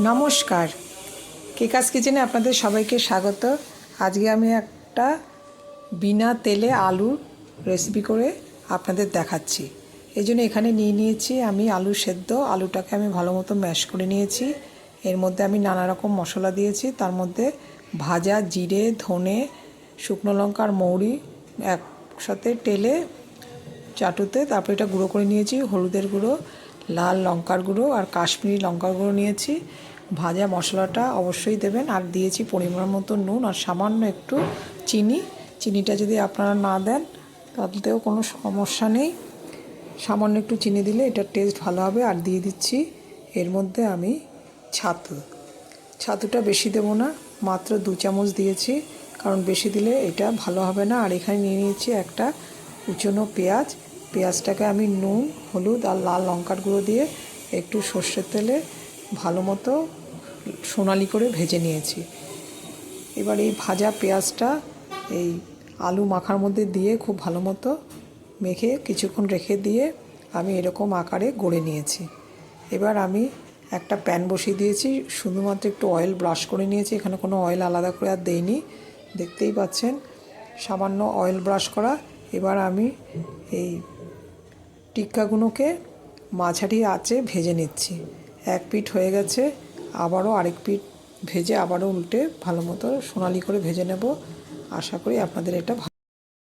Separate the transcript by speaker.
Speaker 1: নমস্কার, কেকাস কিচেনে আপনাদের সবাইকে স্বাগত। আজকে আমি একটা বিনা তেলে আলুর রেসিপি করে আপনাদের দেখাচ্ছি। এই জন্য এখানে নিয়েছি আমি আলু সেদ্ধ। আলুটাকে আমি ভালো মতো ম্যাশ করে নিয়েছি। এর মধ্যে আমি নানা রকম মশলা দিয়েছি। তার মধ্যে ভাজা জিরে, ধনে, শুকনো লঙ্কা আর মৌরি একসাথে টেলে চাটুতে তারপর এটা গুঁড়ো করে নিয়েছি। হলুদের গুঁড়ো, লাল লঙ্কার গুঁড়ো আর কাশ্মীরি লঙ্কার গুঁড়ো নিয়েছি। ভাজা মশলাটা অবশ্যই দেবেন। আর দিয়েছি পরিমাণ মতো নুন আর সামান্য একটু চিনি। চিনিটা যদি আপনারা না দেন তাতেও কোনো সমস্যা নেই, সামান্য একটু চিনি দিলে এটার টেস্ট ভালো হবে। আর দিয়ে দিচ্ছি এর মধ্যে আমি ছাতুটা বেশি দেবো না, মাত্র 2 চামচ দিয়েছি, কারণ বেশি দিলে এটা ভালো হবে না। আর এখানে নিয়ে নিয়েছি একটা কুচনো পেঁয়াজটাকে আমি নুন, হলুদ আর লাল লঙ্কার গুঁড়ো দিয়ে একটু সর্ষের তেলে ভালো মতো সোনালি করে ভেজে নিয়েছি। এবার এই ভাজা পেঁয়াজটা এই আলু মাখার মধ্যে দিয়ে খুব ভালো মতো মেখে কিছুক্ষণ রেখে দিয়ে আমি এরকম আকারে গড়ে নিয়েছি। এবার আমি একটা প্যান বসিয়ে দিয়েছি, শুধুমাত্র একটু অয়েল ব্রাশ করে নিয়েছি। এখানে কোনো অয়েল আলাদা করে আর দেইনি, দেখতেই পাচ্ছেন সামান্য অয়েল ব্রাশ করা। এবার আমি এই টিক্কাগুলোকে মাঝারি আঁচে ভেজে নিচ্ছি। এক পিঠ হয়ে গেছে, আবারও আরেক পিঠ ভেজে আবারও উল্টে ভালো মতো সোনালি করে ভেজে নেব। আশা করি আপনাদের এটা